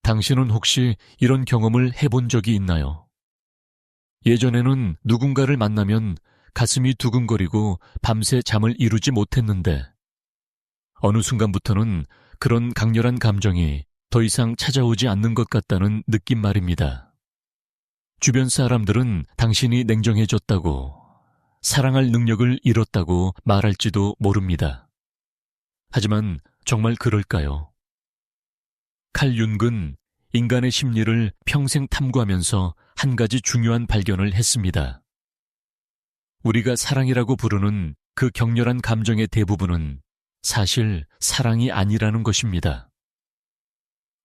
당신은 혹시 이런 경험을 해본 적이 있나요? 예전에는 누군가를 만나면 가슴이 두근거리고 밤새 잠을 이루지 못했는데 어느 순간부터는 그런 강렬한 감정이 더 이상 찾아오지 않는 것 같다는 느낌 말입니다. 주변 사람들은 당신이 냉정해졌다고, 사랑할 능력을 잃었다고 말할지도 모릅니다. 하지만 정말 그럴까요? 칼 융은 인간의 심리를 평생 탐구하면서 한 가지 중요한 발견을 했습니다. 우리가 사랑이라고 부르는 그 격렬한 감정의 대부분은 사실 사랑이 아니라는 것입니다.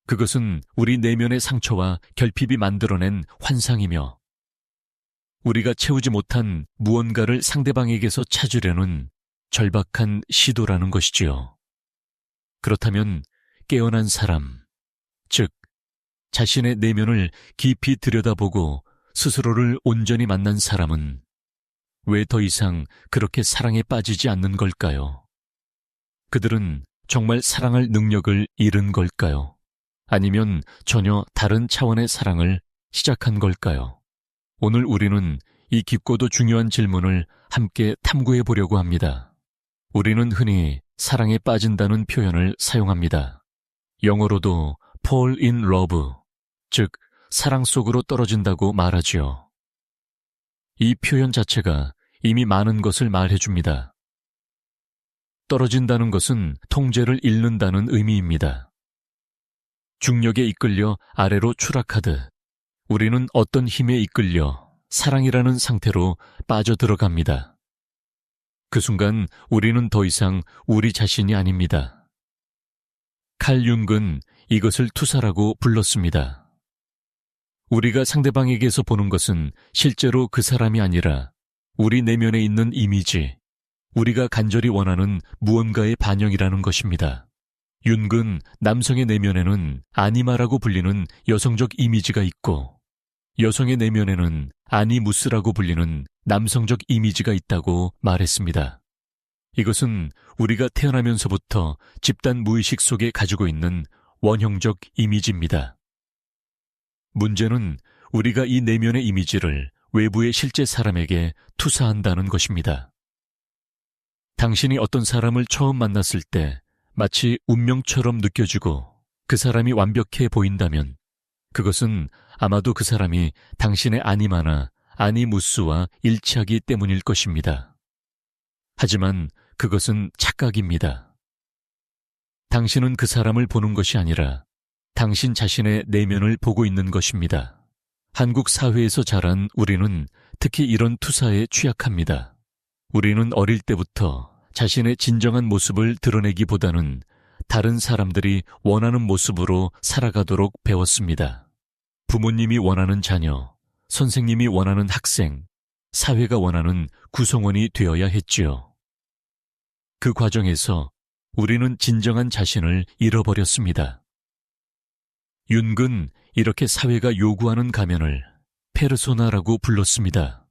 그것은 우리 내면의 상처와 결핍이 만들어낸 환상이며 우리가 채우지 못한 무언가를 상대방에게서 찾으려는 절박한 시도라는 것이지요. 그렇다면 깨어난 사람, 즉 자신의 내면을 깊이 들여다보고 스스로를 온전히 만난 사람은 왜 더 이상 그렇게 사랑에 빠지지 않는 걸까요? 그들은 정말 사랑할 능력을 잃은 걸까요? 아니면 전혀 다른 차원의 사랑을 시작한 걸까요? 오늘 우리는 이 깊고도 중요한 질문을 함께 탐구해 보려고 합니다. 우리는 흔히 사랑에 빠진다는 표현을 사용합니다. 영어로도 fall in love, 즉 사랑 속으로 떨어진다고 말하지요. 이 표현 자체가 이미 많은 것을 말해줍니다. 떨어진다는 것은 통제를 잃는다는 의미입니다. 중력에 이끌려 아래로 추락하듯 우리는 어떤 힘에 이끌려 사랑이라는 상태로 빠져들어갑니다. 그 순간 우리는 더 이상 우리 자신이 아닙니다. 칼 융은 이것을 투사라고 불렀습니다. 우리가 상대방에게서 보는 것은 실제로 그 사람이 아니라 우리 내면에 있는 이미지, 우리가 간절히 원하는 무언가의 반영이라는 것입니다. 융은 남성의 내면에는 아니마라고 불리는 여성적 이미지가 있고 여성의 내면에는 아니무스라고 불리는 남성적 이미지가 있다고 말했습니다. 이것은 우리가 태어나면서부터 집단 무의식 속에 가지고 있는 원형적 이미지입니다. 문제는 우리가 이 내면의 이미지를 외부의 실제 사람에게 투사한다는 것입니다. 당신이 어떤 사람을 처음 만났을 때 마치 운명처럼 느껴지고 그 사람이 완벽해 보인다면 그것은 아마도 그 사람이 당신의 아니마나 아니무스와 일치하기 때문일 것입니다. 하지만 그것은 착각입니다. 당신은 그 사람을 보는 것이 아니라 당신 자신의 내면을 보고 있는 것입니다. 한국 사회에서 자란 우리는 특히 이런 투사에 취약합니다. 우리는 어릴 때부터 자신의 진정한 모습을 드러내기보다는 다른 사람들이 원하는 모습으로 살아가도록 배웠습니다. 부모님이 원하는 자녀, 선생님이 원하는 학생, 사회가 원하는 구성원이 되어야 했지요. 그 과정에서 우리는 진정한 자신을 잃어버렸습니다. 융은 이렇게 사회가 요구하는 가면을 페르소나라고 불렀습니다.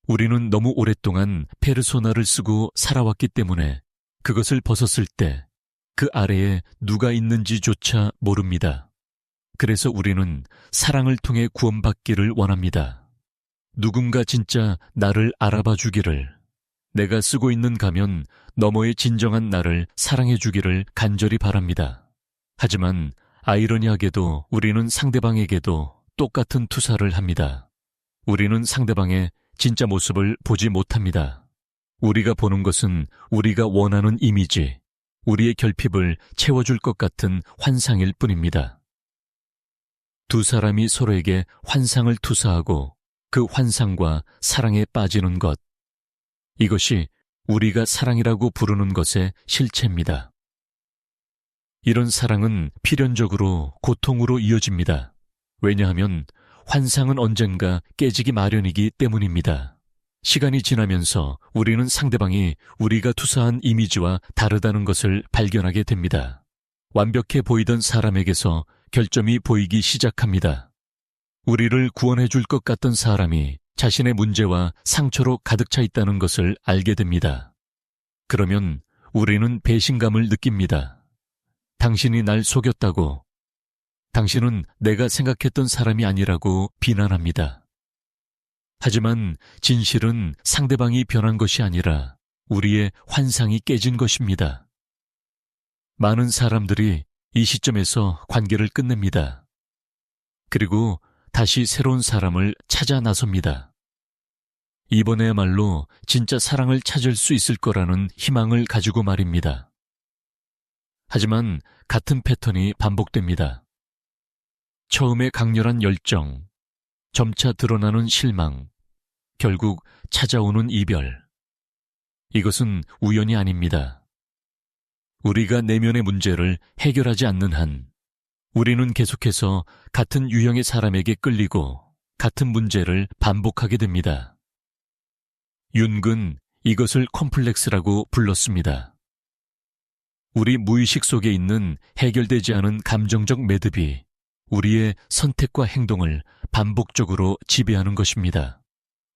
우리는 너무 오랫동안 페르소나를 쓰고 살아왔기 때문에 그것을 벗었을 때 그 아래에 누가 있는지조차 모릅니다. 그래서 우리는 사랑을 통해 구원받기를 원합니다. 누군가 진짜 나를 알아봐 주기를, 내가 쓰고 있는 가면 너머의 진정한 나를 사랑해 주기를 간절히 바랍니다. 하지만 아이러니하게도 우리는 상대방에게도 똑같은 투사를 합니다. 우리는 상대방의 진짜 모습을 보지 못합니다. 우리가 보는 것은 우리가 원하는 이미지, 우리의 결핍을 채워줄 것 같은 환상일 뿐입니다. 두 사람이 서로에게 환상을 투사하고 그 환상과 사랑에 빠지는 것, 이것이 우리가 사랑이라고 부르는 것의 실체입니다. 이런 사랑은 필연적으로 고통으로 이어집니다. 왜냐하면 환상은 언젠가 깨지기 마련이기 때문입니다. 시간이 지나면서 우리는 상대방이 우리가 투사한 이미지와 다르다는 것을 발견하게 됩니다. 완벽해 보이던 사람에게서 결점이 보이기 시작합니다. 우리를 구원해 줄 것 같던 사람이 자신의 문제와 상처로 가득 차 있다는 것을 알게 됩니다. 그러면 우리는 배신감을 느낍니다. 당신이 날 속였다고, 당신은 내가 생각했던 사람이 아니라고 비난합니다. 하지만 진실은 상대방이 변한 것이 아니라 우리의 환상이 깨진 것입니다. 많은 사람들이 이 시점에서 관계를 끝냅니다. 그리고 다시 새로운 사람을 찾아 나섭니다. 이번에야말로 진짜 사랑을 찾을 수 있을 거라는 희망을 가지고 말입니다. 하지만 같은 패턴이 반복됩니다. 처음에 강렬한 열정, 점차 드러나는 실망, 결국 찾아오는 이별. 이것은 우연이 아닙니다. 우리가 내면의 문제를 해결하지 않는 한 우리는 계속해서 같은 유형의 사람에게 끌리고 같은 문제를 반복하게 됩니다. 윤근 이것을 컴플렉스라고 불렀습니다. 우리 무의식 속에 있는 해결되지 않은 감정적 매듭이 우리의 선택과 행동을 반복적으로 지배하는 것입니다.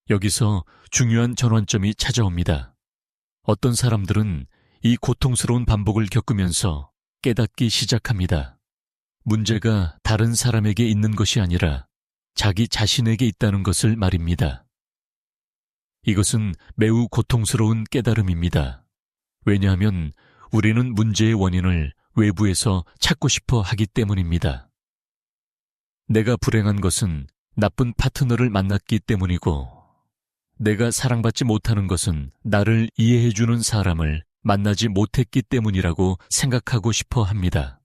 여기서 중요한 전환점이 찾아옵니다. 어떤 사람들은 이 고통스러운 반복을 겪으면서 깨닫기 시작합니다. 문제가 다른 사람에게 있는 것이 아니라 자기 자신에게 있다는 것을 말입니다. 이것은 매우 고통스러운 깨달음입니다. 왜냐하면 우리는 문제의 원인을 외부에서 찾고 싶어 하기 때문입니다. 내가 불행한 것은 나쁜 파트너를 만났기 때문이고, 내가 사랑받지 못하는 것은 나를 이해해주는 사람을 만나지 못했기 때문이라고 생각하고 싶어 합니다.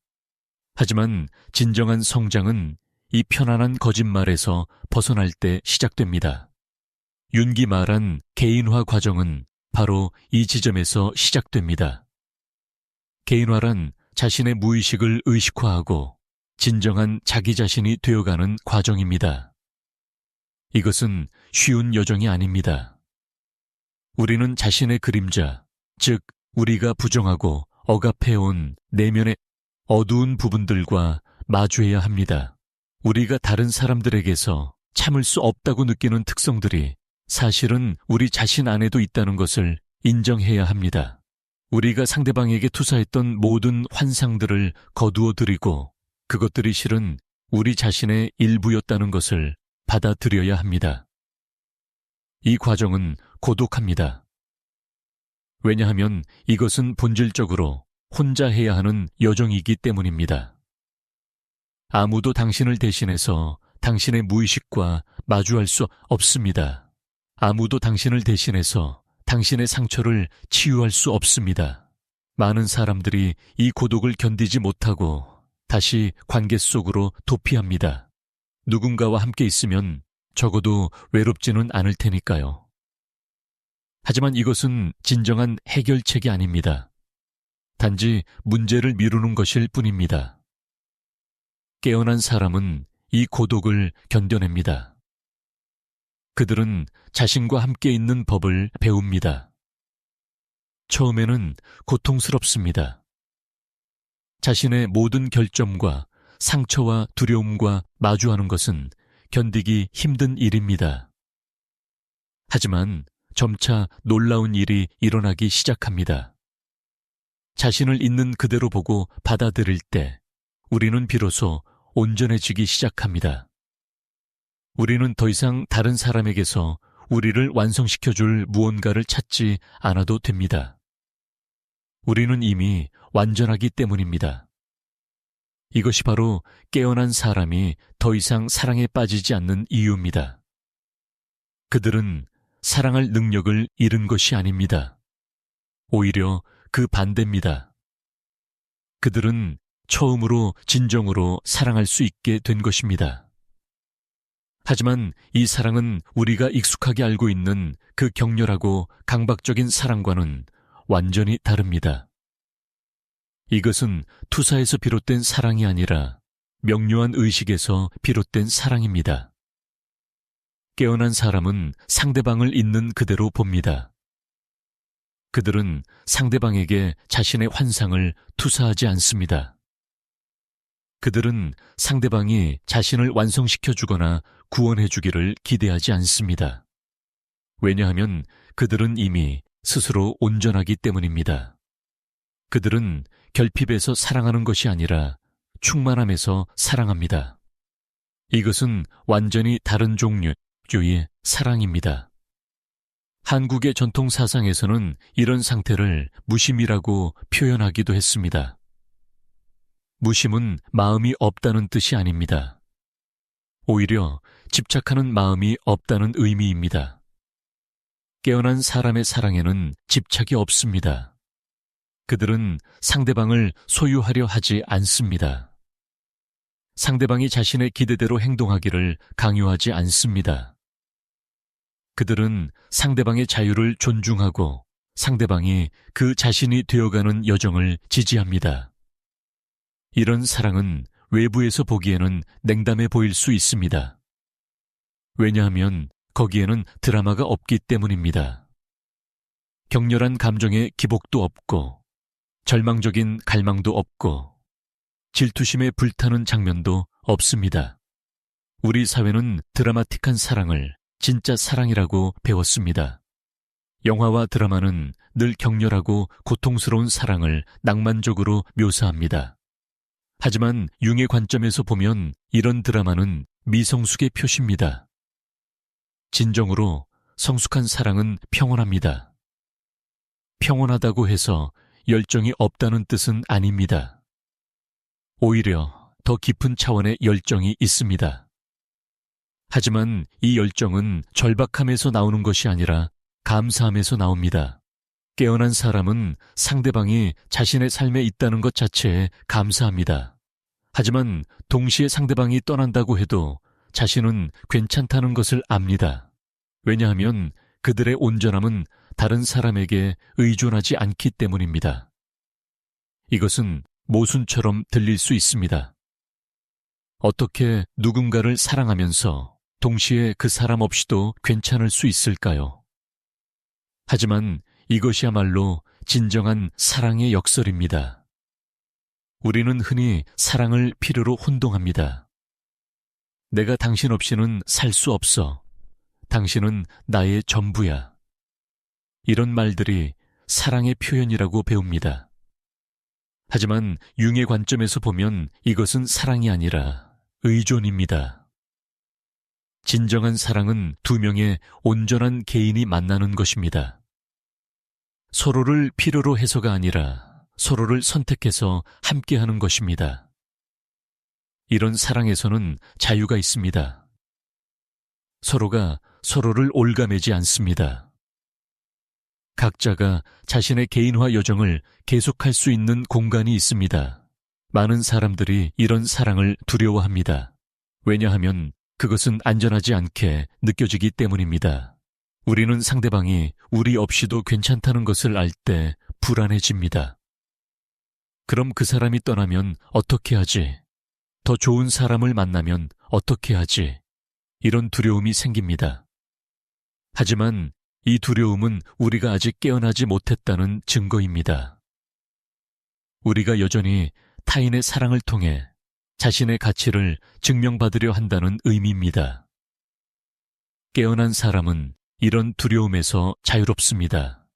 하지만 진정한 성장은 이 편안한 거짓말에서 벗어날 때 시작됩니다. 윤기 말한 개인화 과정은 바로 이 지점에서 시작됩니다. 개인화란 자신의 무의식을 의식화하고 진정한 자기 자신이 되어가는 과정입니다. 이것은 쉬운 여정이 아닙니다. 우리는 자신의 그림자, 즉 우리가 부정하고 억압해온 내면의 어두운 부분들과 마주해야 합니다. 우리가 다른 사람들에게서 참을 수 없다고 느끼는 특성들이 사실은 우리 자신 안에도 있다는 것을 인정해야 합니다. 우리가 상대방에게 투사했던 모든 환상들을 거두어들이고 그것들이 실은 우리 자신의 일부였다는 것을 받아들여야 합니다. 이 과정은 고독합니다. 왜냐하면 이것은 본질적으로 혼자 해야 하는 여정이기 때문입니다. 아무도 당신을 대신해서 당신의 무의식과 마주할 수 없습니다. 아무도 당신을 대신해서 당신의 상처를 치유할 수 없습니다. 많은 사람들이 이 고독을 견디지 못하고 다시 관계 속으로 도피합니다. 누군가와 함께 있으면 적어도 외롭지는 않을 테니까요. 하지만 이것은 진정한 해결책이 아닙니다. 단지 문제를 미루는 것일 뿐입니다. 깨어난 사람은 이 고독을 견뎌냅니다. 그들은 자신과 함께 있는 법을 배웁니다. 처음에는 고통스럽습니다. 자신의 모든 결점과 상처와 두려움과 마주하는 것은 견디기 힘든 일입니다. 하지만 점차 놀라운 일이 일어나기 시작합니다. 자신을 있는 그대로 보고 받아들일 때 우리는 비로소 온전해지기 시작합니다. 우리는 더 이상 다른 사람에게서 우리를 완성시켜줄 무언가를 찾지 않아도 됩니다. 우리는 이미 완전하기 때문입니다. 이것이 바로 깨어난 사람이 더 이상 사랑에 빠지지 않는 이유입니다. 그들은 사랑할 능력을 잃은 것이 아닙니다. 오히려 그 반대입니다. 그들은 처음으로 진정으로 사랑할 수 있게 된 것입니다. 하지만 이 사랑은 우리가 익숙하게 알고 있는 그 격렬하고 강박적인 사랑과는 완전히 다릅니다. 이것은 투사에서 비롯된 사랑이 아니라 명료한 의식에서 비롯된 사랑입니다. 깨어난 사람은 상대방을 있는 그대로 봅니다. 그들은 상대방에게 자신의 환상을 투사하지 않습니다. 그들은 상대방이 자신을 완성시켜주거나 구원해주기를 기대하지 않습니다. 왜냐하면 그들은 이미 스스로 온전하기 때문입니다. 그들은 결핍에서 사랑하는 것이 아니라 충만함에서 사랑합니다. 이것은 완전히 다른 종류의 사랑입니다. 한국의 전통 사상에서는 이런 상태를 무심이라고 표현하기도 했습니다. 무심은 마음이 없다는 뜻이 아닙니다. 오히려 집착하는 마음이 없다는 의미입니다. 깨어난 사람의 사랑에는 집착이 없습니다. 그들은 상대방을 소유하려 하지 않습니다. 상대방이 자신의 기대대로 행동하기를 강요하지 않습니다. 그들은 상대방의 자유를 존중하고 상대방이 그 자신이 되어가는 여정을 지지합니다. 이런 사랑은 외부에서 보기에는 냉담해 보일 수 있습니다. 왜냐하면 거기에는 드라마가 없기 때문입니다. 격렬한 감정의 기복도 없고 절망적인 갈망도 없고 질투심에 불타는 장면도 없습니다. 우리 사회는 드라마틱한 사랑을 진짜 사랑이라고 배웠습니다. 영화와 드라마는 늘 격렬하고 고통스러운 사랑을 낭만적으로 묘사합니다. 하지만 융의 관점에서 보면 이런 드라마는 미성숙의 표시입니다. 진정으로 성숙한 사랑은 평온합니다. 평온하다고 해서 열정이 없다는 뜻은 아닙니다. 오히려 더 깊은 차원의 열정이 있습니다. 하지만 이 열정은 절박함에서 나오는 것이 아니라 감사함에서 나옵니다. 깨어난 사람은 상대방이 자신의 삶에 있다는 것 자체에 감사합니다. 하지만 동시에 상대방이 떠난다고 해도 자신은 괜찮다는 것을 압니다. 왜냐하면 그들의 온전함은 다른 사람에게 의존하지 않기 때문입니다. 이것은 모순처럼 들릴 수 있습니다. 어떻게 누군가를 사랑하면서 동시에 그 사람 없이도 괜찮을 수 있을까요? 하지만 이것이야말로 진정한 사랑의 역설입니다. 우리는 흔히 사랑을 필요로 혼동합니다. 내가 당신 없이는 살 수 없어. 당신은 나의 전부야. 이런 말들이 사랑의 표현이라고 배웁니다. 하지만 융의 관점에서 보면 이것은 사랑이 아니라 의존입니다. 진정한 사랑은 두 명의 온전한 개인이 만나는 것입니다. 서로를 필요로 해서가 아니라 서로를 선택해서 함께하는 것입니다. 이런 사랑에서는 자유가 있습니다. 서로가 서로를 올가매지 않습니다. 각자가 자신의 개인화 여정을 계속할 수 있는 공간이 있습니다. 많은 사람들이 이런 사랑을 두려워합니다. 왜냐하면 그것은 안전하지 않게 느껴지기 때문입니다. 우리는 상대방이 우리 없이도 괜찮다는 것을 알 때 불안해집니다. 그럼 그 사람이 떠나면 어떻게 하지? 더 좋은 사람을 만나면 어떻게 하지? 이런 두려움이 생깁니다. 하지만 이 두려움은 우리가 아직 깨어나지 못했다는 증거입니다. 우리가 여전히 타인의 사랑을 통해 자신의 가치를 증명받으려 한다는 의미입니다. 깨어난 사람은 이런 두려움에서 자유롭습니다.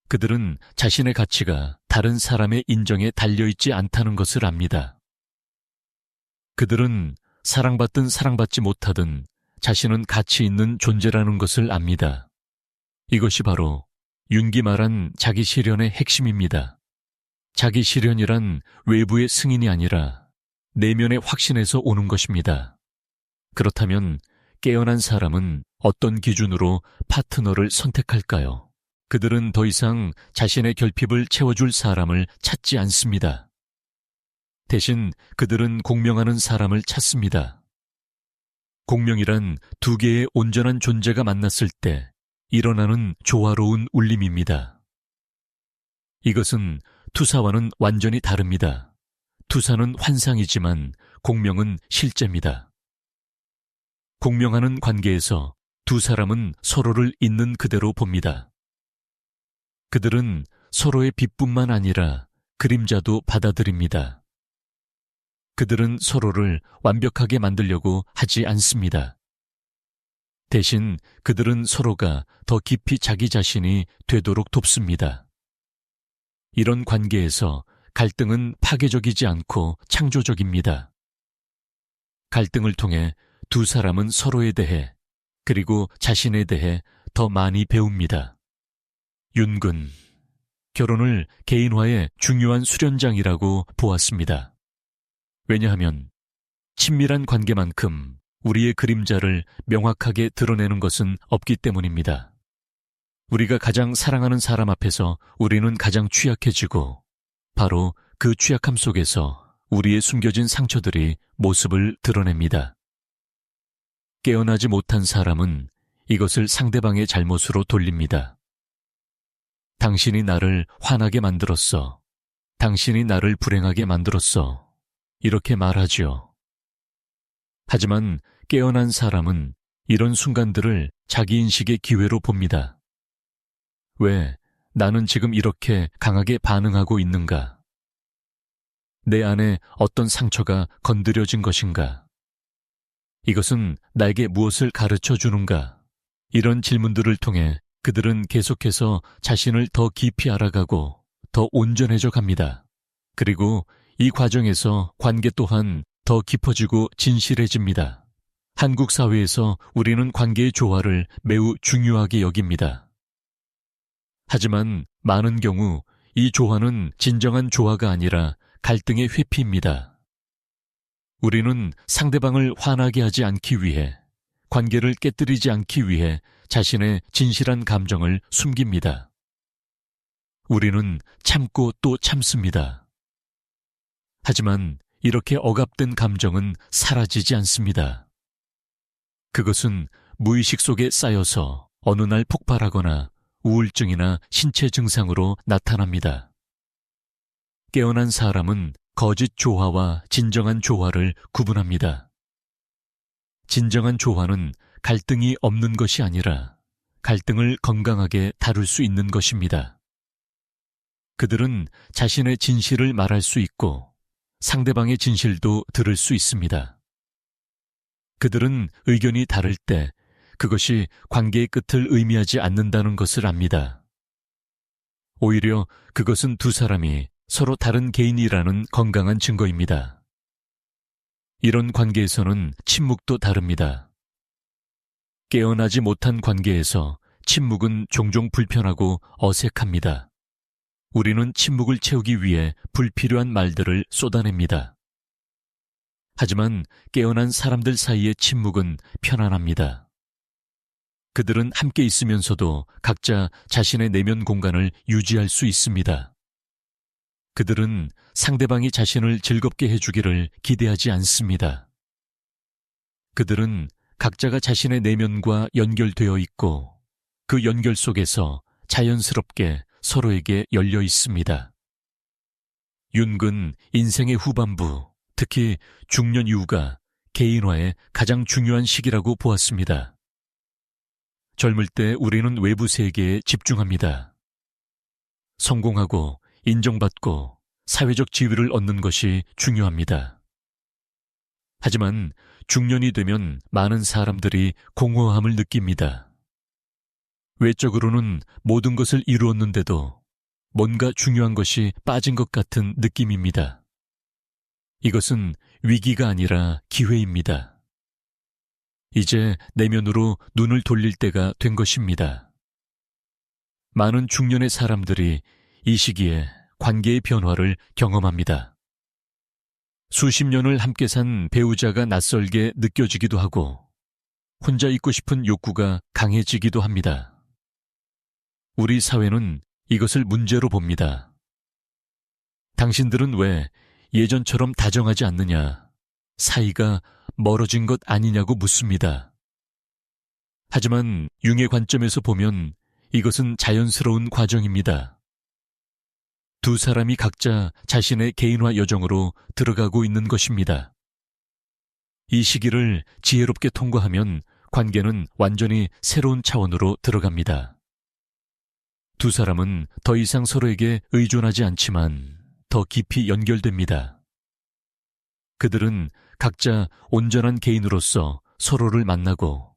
그들은 자신의 가치가 다른 사람의 인정에 달려있지 않다는 것을 압니다. 그들은 사랑받든 사랑받지 못하든 자신은 가치 있는 존재라는 것을 압니다. 이것이 바로 융기 말한 자기 실현의 핵심입니다. 자기 실현이란 외부의 승인이 아니라 내면의 확신에서 오는 것입니다. 그렇다면 깨어난 사람은 어떤 기준으로 파트너를 선택할까요? 그들은 더 이상 자신의 결핍을 채워줄 사람을 찾지 않습니다. 대신 그들은 공명하는 사람을 찾습니다. 공명이란 두 개의 온전한 존재가 만났을 때 일어나는 조화로운 울림입니다. 이것은 투사와는 완전히 다릅니다. 투사는 환상이지만 공명은 실제입니다. 공명하는 관계에서 두 사람은 서로를 있는 그대로 봅니다. 그들은 서로의 빛뿐만 아니라 그림자도 받아들입니다. 그들은 서로를 완벽하게 만들려고 하지 않습니다. 대신 그들은 서로가 더 깊이 자기 자신이 되도록 돕습니다. 이런 관계에서 갈등은 파괴적이지 않고 창조적입니다. 갈등을 통해 두 사람은 서로에 대해 그리고 자신에 대해 더 많이 배웁니다. 윤근, 결혼을 개인화의 중요한 수련장이라고 보았습니다. 왜냐하면 친밀한 관계만큼 우리의 그림자를 명확하게 드러내는 것은 없기 때문입니다. 우리가 가장 사랑하는 사람 앞에서 우리는 가장 취약해지고 바로 그 취약함 속에서 우리의 숨겨진 상처들이 모습을 드러냅니다. 깨어나지 못한 사람은 이것을 상대방의 잘못으로 돌립니다. 당신이 나를 화나게 만들었어. 당신이 나를 불행하게 만들었어. 이렇게 말하지요. 하지만 깨어난 사람은 이런 순간들을 자기인식의 기회로 봅니다. 왜 나는 지금 이렇게 강하게 반응하고 있는가? 내 안에 어떤 상처가 건드려진 것인가? 이것은 나에게 무엇을 가르쳐 주는가? 이런 질문들을 통해 그들은 계속해서 자신을 더 깊이 알아가고 더 온전해져 갑니다. 그리고 이 과정에서 관계 또한 더 깊어지고 진실해집니다. 한국 사회에서 우리는 관계의 조화를 매우 중요하게 여깁니다. 하지만 많은 경우 이 조화는 진정한 조화가 아니라 갈등의 회피입니다. 우리는 상대방을 화나게 하지 않기 위해, 관계를 깨뜨리지 않기 위해 자신의 진실한 감정을 숨깁니다. 우리는 참고 또 참습니다. 하지만 이렇게 억압된 감정은 사라지지 않습니다. 그것은 무의식 속에 쌓여서 어느 날 폭발하거나 우울증이나 신체 증상으로 나타납니다. 깨어난 사람은 거짓 조화와 진정한 조화를 구분합니다. 진정한 조화는 갈등이 없는 것이 아니라 갈등을 건강하게 다룰 수 있는 것입니다. 그들은 자신의 진실을 말할 수 있고 상대방의 진실도 들을 수 있습니다. 그들은 의견이 다를 때 그것이 관계의 끝을 의미하지 않는다는 것을 압니다. 오히려 그것은 두 사람이 서로 다른 개인이라는 건강한 증거입니다. 이런 관계에서는 침묵도 다릅니다. 깨어나지 못한 관계에서 침묵은 종종 불편하고 어색합니다. 우리는 침묵을 채우기 위해 불필요한 말들을 쏟아냅니다. 하지만 깨어난 사람들 사이의 침묵은 편안합니다. 그들은 함께 있으면서도 각자 자신의 내면 공간을 유지할 수 있습니다. 그들은 상대방이 자신을 즐겁게 해주기를 기대하지 않습니다. 그들은 각자가 자신의 내면과 연결되어 있고 그 연결 속에서 자연스럽게 서로에게 열려 있습니다. 윤근 인생의 후반부, 특히 중년 이후가 개인화의 가장 중요한 시기라고 보았습니다. 젊을 때 우리는 외부 세계에 집중합니다. 성공하고 인정받고 사회적 지위를 얻는 것이 중요합니다. 하지만 중년이 되면 많은 사람들이 공허함을 느낍니다. 외적으로는 모든 것을 이루었는데도 뭔가 중요한 것이 빠진 것 같은 느낌입니다. 이것은 위기가 아니라 기회입니다. 이제 내면으로 눈을 돌릴 때가 된 것입니다. 많은 중년의 사람들이 이 시기에 관계의 변화를 경험합니다. 수십 년을 함께 산 배우자가 낯설게 느껴지기도 하고 혼자 있고 싶은 욕구가 강해지기도 합니다. 우리 사회는 이것을 문제로 봅니다. 당신들은 왜 예전처럼 다정하지 않느냐, 사이가 멀어진 것 아니냐고 묻습니다. 하지만 융의 관점에서 보면 이것은 자연스러운 과정입니다. 두 사람이 각자 자신의 개인화 여정으로 들어가고 있는 것입니다. 이 시기를 지혜롭게 통과하면 관계는 완전히 새로운 차원으로 들어갑니다. 두 사람은 더 이상 서로에게 의존하지 않지만 더 깊이 연결됩니다. 그들은 각자 온전한 개인으로서 서로를 만나고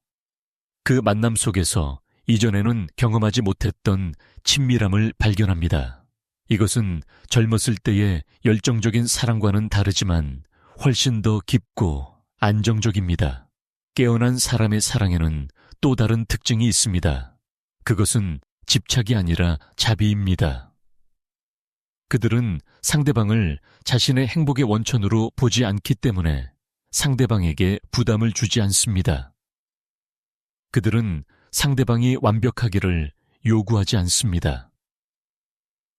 그 만남 속에서 이전에는 경험하지 못했던 친밀함을 발견합니다. 이것은 젊었을 때의 열정적인 사랑과는 다르지만 훨씬 더 깊고 안정적입니다. 깨어난 사람의 사랑에는 또 다른 특징이 있습니다. 그것은 집착이 아니라 자비입니다. 그들은 상대방을 자신의 행복의 원천으로 보지 않기 때문에 상대방에게 부담을 주지 않습니다. 그들은 상대방이 완벽하기를 요구하지 않습니다.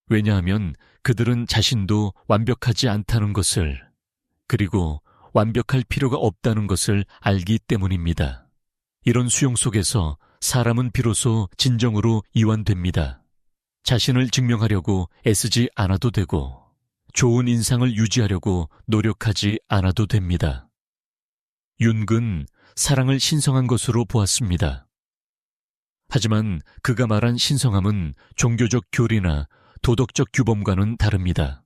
왜냐하면 그들은 자신도 완벽하지 않다는 것을, 그리고 완벽할 필요가 없다는 것을 알기 때문입니다. 이런 수용 속에서 사람은 비로소 진정으로 이완됩니다. 자신을 증명하려고 애쓰지 않아도 되고, 좋은 인상을 유지하려고 노력하지 않아도 됩니다. 윤근 사랑을 신성한 것으로 보았습니다. 하지만 그가 말한 신성함은 종교적 교리나 도덕적 규범과는 다릅니다.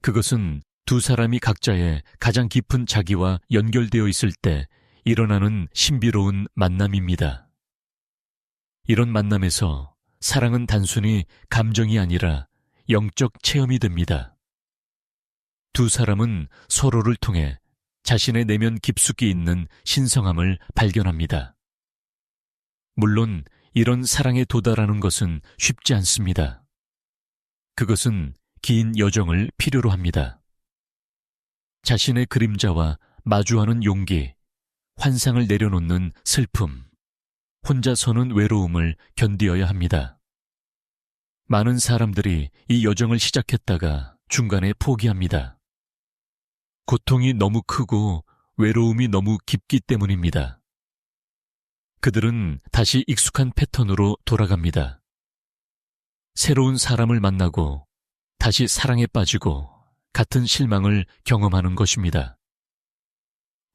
그것은 두 사람이 각자의 가장 깊은 자기와 연결되어 있을 때 일어나는 신비로운 만남입니다. 이런 만남에서 사랑은 단순히 감정이 아니라 영적 체험이 됩니다. 두 사람은 서로를 통해 자신의 내면 깊숙이 있는 신성함을 발견합니다. 물론 이런 사랑에 도달하는 것은 쉽지 않습니다. 그것은 긴 여정을 필요로 합니다. 자신의 그림자와 마주하는 용기, 환상을 내려놓는 슬픔, 혼자 서는 외로움을 견디어야 합니다. 많은 사람들이 이 여정을 시작했다가 중간에 포기합니다. 고통이 너무 크고 외로움이 너무 깊기 때문입니다. 그들은 다시 익숙한 패턴으로 돌아갑니다. 새로운 사람을 만나고 다시 사랑에 빠지고 같은 실망을 경험하는 것입니다.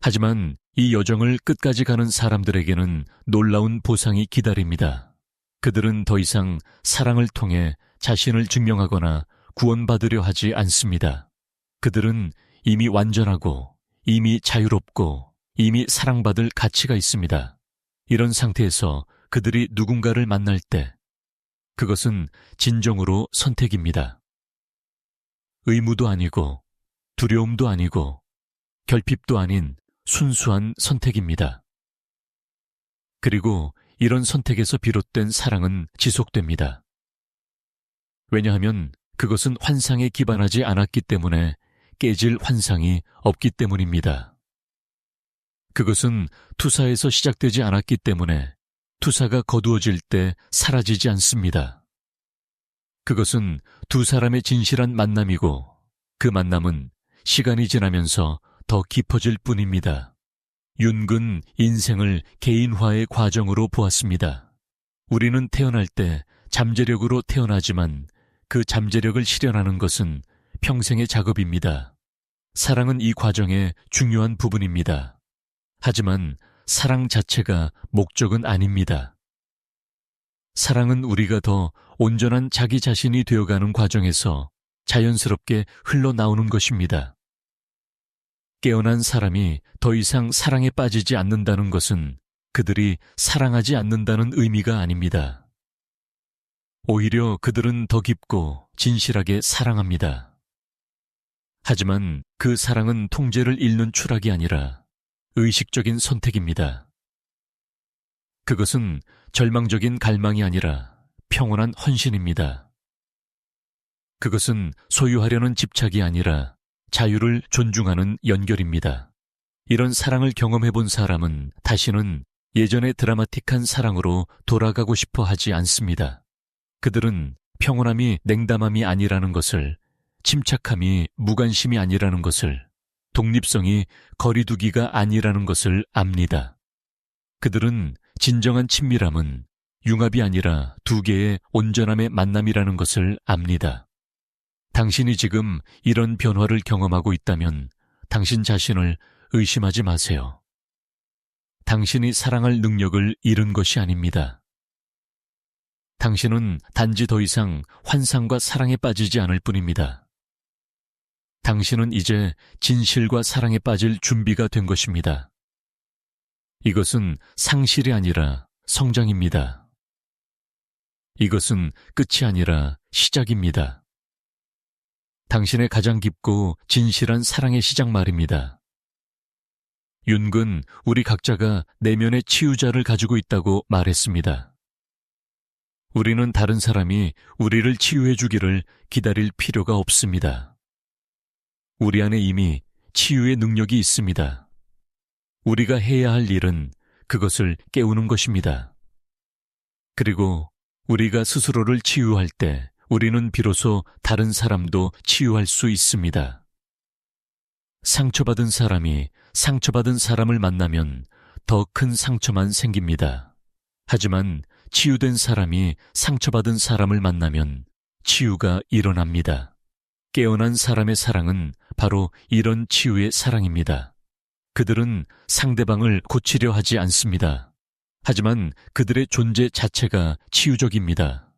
하지만 이 여정을 끝까지 가는 사람들에게는 놀라운 보상이 기다립니다. 그들은 더 이상 사랑을 통해 자신을 증명하거나 구원받으려 하지 않습니다. 그들은 이미 완전하고 이미 자유롭고 이미 사랑받을 가치가 있습니다. 이런 상태에서 그들이 누군가를 만날 때 그것은 진정으로 선택입니다. 의무도 아니고 두려움도 아니고 결핍도 아닌 순수한 선택입니다. 그리고 이런 선택에서 비롯된 사랑은 지속됩니다. 왜냐하면 그것은 환상에 기반하지 않았기 때문에 깨질 환상이 없기 때문입니다. 그것은 투사에서 시작되지 않았기 때문에 투사가 거두어질 때 사라지지 않습니다. 그것은 두 사람의 진실한 만남이고 그 만남은 시간이 지나면서 더 깊어질 뿐입니다. 윤근 인생을 개인화의 과정으로 보았습니다. 우리는 태어날 때 잠재력으로 태어나지만 그 잠재력을 실현하는 것은 평생의 작업입니다. 사랑은 이 과정의 중요한 부분입니다. 하지만 사랑 자체가 목적은 아닙니다. 사랑은 우리가 더 온전한 자기 자신이 되어가는 과정에서 자연스럽게 흘러나오는 것입니다. 깨어난 사람이 더 이상 사랑에 빠지지 않는다는 것은 그들이 사랑하지 않는다는 의미가 아닙니다. 오히려 그들은 더 깊고 진실하게 사랑합니다. 하지만 그 사랑은 통제를 잃는 추락이 아니라 의식적인 선택입니다. 그것은 절망적인 갈망이 아니라 평온한 헌신입니다. 그것은 소유하려는 집착이 아니라 자유를 존중하는 연결입니다. 이런 사랑을 경험해 본 사람은 다시는 예전의 드라마틱한 사랑으로 돌아가고 싶어 하지 않습니다. 그들은 평온함이 냉담함이 아니라는 것을, 침착함이 무관심이 아니라는 것을, 독립성이 거리두기가 아니라는 것을 압니다. 그들은 진정한 친밀함은 융합이 아니라 두 개의 온전함의 만남이라는 것을 압니다. 당신이 지금 이런 변화를 경험하고 있다면 당신 자신을 의심하지 마세요. 당신이 사랑할 능력을 잃은 것이 아닙니다. 당신은 단지 더 이상 환상과 사랑에 빠지지 않을 뿐입니다. 당신은 이제 진실과 사랑에 빠질 준비가 된 것입니다. 이것은 상실이 아니라 성장입니다. 이것은 끝이 아니라 시작입니다. 당신의 가장 깊고 진실한 사랑의 시작 말입니다. 윤근 우리 각자가 내면의 치유자를 가지고 있다고 말했습니다. 우리는 다른 사람이 우리를 치유해 주기를 기다릴 필요가 없습니다. 우리 안에 이미 치유의 능력이 있습니다. 우리가 해야 할 일은 그것을 깨우는 것입니다. 그리고 우리가 스스로를 치유할 때 우리는 비로소 다른 사람도 치유할 수 있습니다. 상처받은 사람이 상처받은 사람을 만나면 더 큰 상처만 생깁니다. 하지만 치유된 사람이 상처받은 사람을 만나면 치유가 일어납니다. 깨어난 사람의 사랑은 바로 이런 치유의 사랑입니다. 그들은 상대방을 고치려 하지 않습니다. 하지만 그들의 존재 자체가 치유적입니다.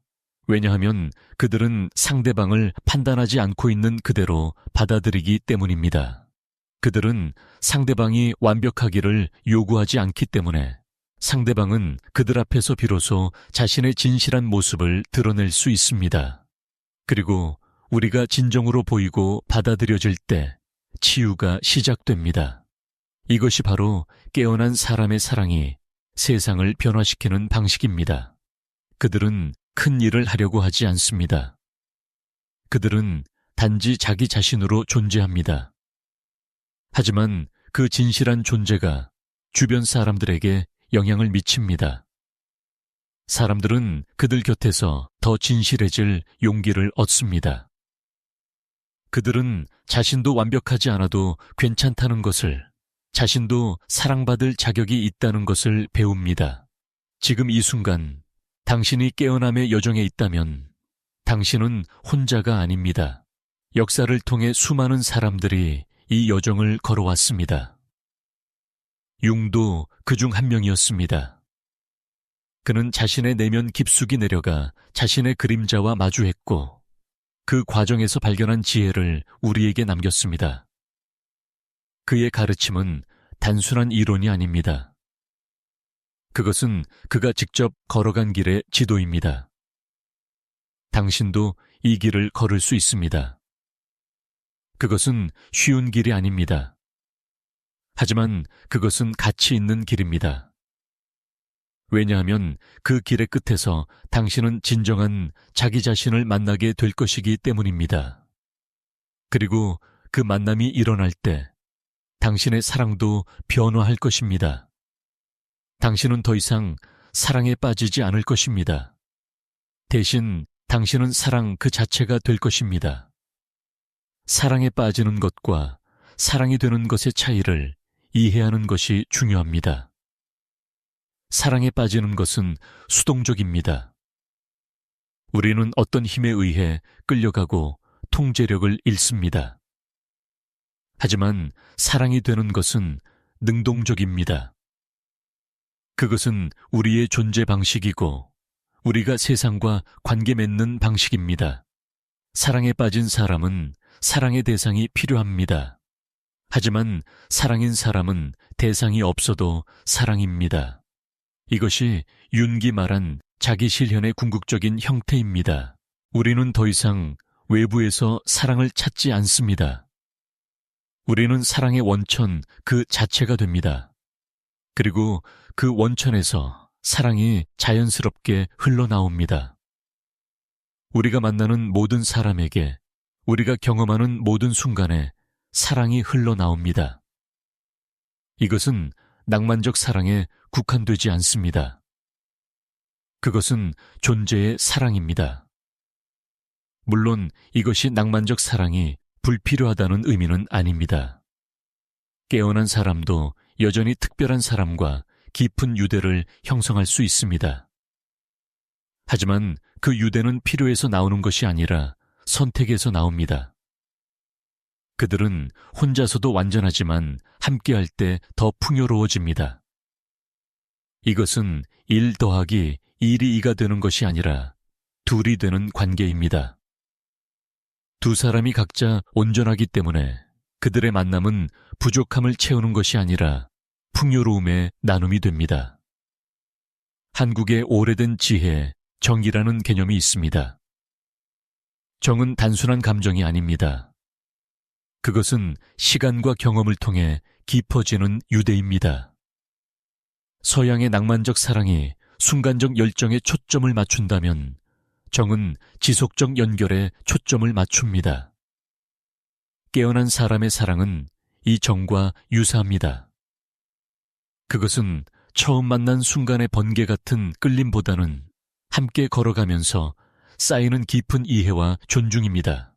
왜냐하면 그들은 상대방을 판단하지 않고 있는 그대로 받아들이기 때문입니다. 그들은 상대방이 완벽하기를 요구하지 않기 때문에 상대방은 그들 앞에서 비로소 자신의 진실한 모습을 드러낼 수 있습니다. 그리고 우리가 진정으로 보이고 받아들여질 때 치유가 시작됩니다. 이것이 바로 깨어난 사람의 사랑이 세상을 변화시키는 방식입니다. 그들은 큰 일을 하려고 하지 않습니다. 그들은 단지 자기 자신으로 존재합니다. 하지만 그 진실한 존재가 주변 사람들에게 영향을 미칩니다. 사람들은 그들 곁에서 더 진실해질 용기를 얻습니다. 그들은 자신도 완벽하지 않아도 괜찮다는 것을, 자신도 사랑받을 자격이 있다는 것을 배웁니다. 지금 이 순간 당신이 깨어남의 여정에 있다면 당신은 혼자가 아닙니다. 역사를 통해 수많은 사람들이 이 여정을 걸어왔습니다. 융도 그중 한 명이었습니다. 그는 자신의 내면 깊숙이 내려가 자신의 그림자와 마주했고 그 과정에서 발견한 지혜를 우리에게 남겼습니다. 그의 가르침은 단순한 이론이 아닙니다. 그것은 그가 직접 걸어간 길의 지도입니다. 당신도 이 길을 걸을 수 있습니다. 그것은 쉬운 길이 아닙니다. 하지만 그것은 가치 있는 길입니다. 왜냐하면 그 길의 끝에서 당신은 진정한 자기 자신을 만나게 될 것이기 때문입니다. 그리고 그 만남이 일어날 때 당신의 사랑도 변화할 것입니다. 당신은 더 이상 사랑에 빠지지 않을 것입니다. 대신 당신은 사랑 그 자체가 될 것입니다. 사랑에 빠지는 것과 사랑이 되는 것의 차이를 이해하는 것이 중요합니다. 사랑에 빠지는 것은 수동적입니다. 우리는 어떤 힘에 의해 끌려가고 통제력을 잃습니다. 하지만 사랑이 되는 것은 능동적입니다. 그것은 우리의 존재 방식이고 우리가 세상과 관계 맺는 방식입니다. 사랑에 빠진 사람은 사랑의 대상이 필요합니다. 하지만 사랑인 사람은 대상이 없어도 사랑입니다. 이것이 윤기 말한 자기 실현의 궁극적인 형태입니다. 우리는 더 이상 외부에서 사랑을 찾지 않습니다. 우리는 사랑의 원천 그 자체가 됩니다. 그리고 그 원천에서 사랑이 자연스럽게 흘러나옵니다. 우리가 만나는 모든 사람에게, 우리가 경험하는 모든 순간에 사랑이 흘러나옵니다. 이것은 낭만적 사랑에 국한되지 않습니다. 그것은 존재의 사랑입니다. 물론 이것이 낭만적 사랑이 불필요하다는 의미는 아닙니다. 깨어난 사람도 여전히 특별한 사람과 깊은 유대를 형성할 수 있습니다. 하지만 그 유대는 필요해서 나오는 것이 아니라 선택에서 나옵니다. 그들은 혼자서도 완전하지만 함께할 때 더 풍요로워집니다. 이것은 1 더하기 1이 2가 되는 것이 아니라 둘이 되는 관계입니다. 두 사람이 각자 온전하기 때문에 그들의 만남은 부족함을 채우는 것이 아니라 풍요로움의 나눔이 됩니다. 한국의 오래된 지혜 정이라는 개념이 있습니다. 정은 단순한 감정이 아닙니다. 그것은 시간과 경험을 통해 깊어지는 유대입니다. 서양의 낭만적 사랑이 순간적 열정에 초점을 맞춘다면 정은 지속적 연결에 초점을 맞춥니다. 깨어난 사람의 사랑은 이 정과 유사합니다. 그것은 처음 만난 순간의 번개 같은 끌림보다는 함께 걸어가면서 쌓이는 깊은 이해와 존중입니다.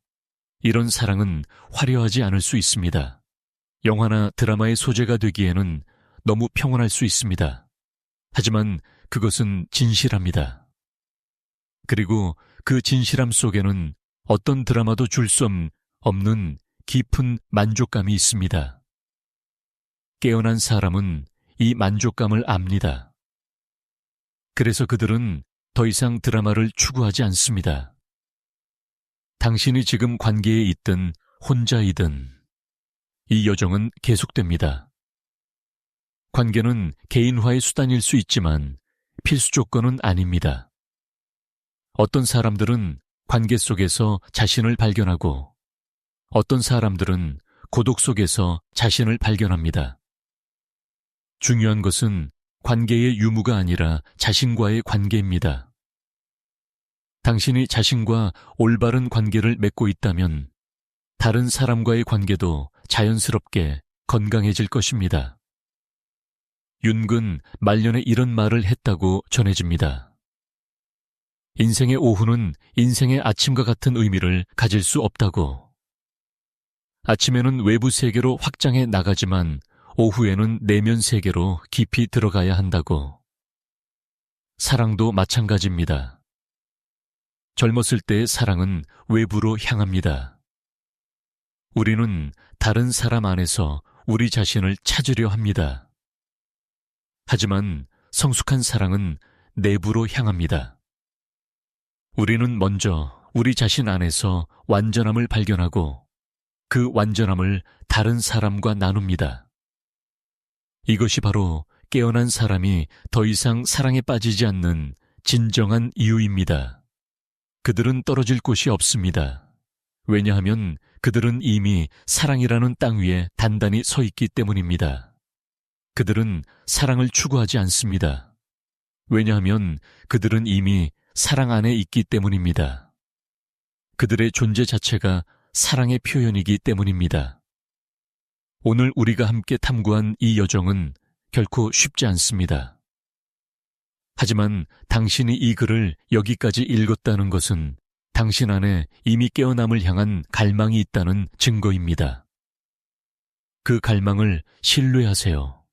이런 사랑은 화려하지 않을 수 있습니다. 영화나 드라마의 소재가 되기에는 너무 평온할 수 있습니다. 하지만 그것은 진실합니다. 그리고 그 진실함 속에는 어떤 드라마도 줄 수 없는 깊은 만족감이 있습니다. 깨어난 사람은 이 만족감을 압니다. 그래서 그들은 더 이상 드라마를 추구하지 않습니다. 당신이 지금 관계에 있든 혼자이든 이 여정은 계속됩니다. 관계는 개인화의 수단일 수 있지만 필수 조건은 아닙니다. 어떤 사람들은 관계 속에서 자신을 발견하고 어떤 사람들은 고독 속에서 자신을 발견합니다. 중요한 것은 관계의 유무가 아니라 자신과의 관계입니다. 당신이 자신과 올바른 관계를 맺고 있다면 다른 사람과의 관계도 자연스럽게 건강해질 것입니다. 윤근 말년에 이런 말을 했다고 전해집니다. 인생의 오후는 인생의 아침과 같은 의미를 가질 수 없다고. 아침에는 외부 세계로 확장해 나가지만 오후에는 내면 세계로 깊이 들어가야 한다고. 사랑도 마찬가지입니다. 젊었을 때의 사랑은 외부로 향합니다. 우리는 다른 사람 안에서 우리 자신을 찾으려 합니다. 하지만 성숙한 사랑은 내부로 향합니다. 우리는 먼저 우리 자신 안에서 완전함을 발견하고 그 완전함을 다른 사람과 나눕니다. 이것이 바로 깨어난 사람이 더 이상 사랑에 빠지지 않는 진정한 이유입니다. 그들은 떨어질 곳이 없습니다. 왜냐하면 그들은 이미 사랑이라는 땅 위에 단단히 서 있기 때문입니다. 그들은 사랑을 추구하지 않습니다. 왜냐하면 그들은 이미 사랑 안에 있기 때문입니다. 그들의 존재 자체가 사랑의 표현이기 때문입니다. 오늘 우리가 함께 탐구한 이 여정은 결코 쉽지 않습니다. 하지만 당신이 이 글을 여기까지 읽었다는 것은 당신 안에 이미 깨어남을 향한 갈망이 있다는 증거입니다. 그 갈망을 신뢰하세요.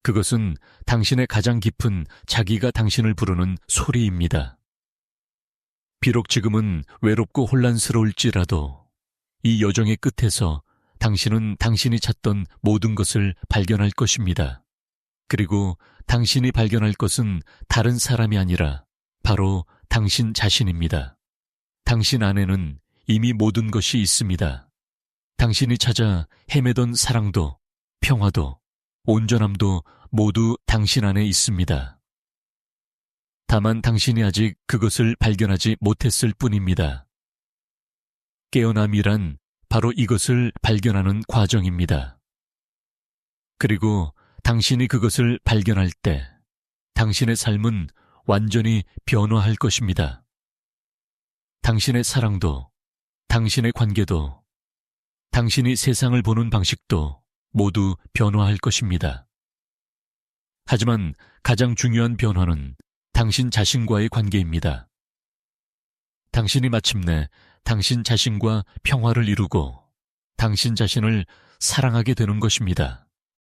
그것은 당신의 가장 깊은 자기가 당신을 부르는 소리입니다. 비록 지금은 외롭고 혼란스러울지라도 이 여정의 끝에서 당신은 당신이 찾던 모든 것을 발견할 것입니다. 그리고 당신이 발견할 것은 다른 사람이 아니라 바로 당신 자신입니다. 당신 안에는 이미 모든 것이 있습니다. 당신이 찾아 헤매던 사랑도, 평화도, 온전함도 모두 당신 안에 있습니다. 다만 당신이 아직 그것을 발견하지 못했을 뿐입니다. 깨어남이란 바로 이것을 발견하는 과정입니다. 그리고 당신이 그것을 발견할 때 당신의 삶은 완전히 변화할 것입니다. 당신의 사랑도, 당신의 관계도, 당신이 세상을 보는 방식도 모두 변화할 것입니다. 하지만 가장 중요한 변화는 당신 자신과의 관계입니다. 당신이 마침내 당신 자신과 평화를 이루고 당신 자신을 사랑하게 되는 것입니다.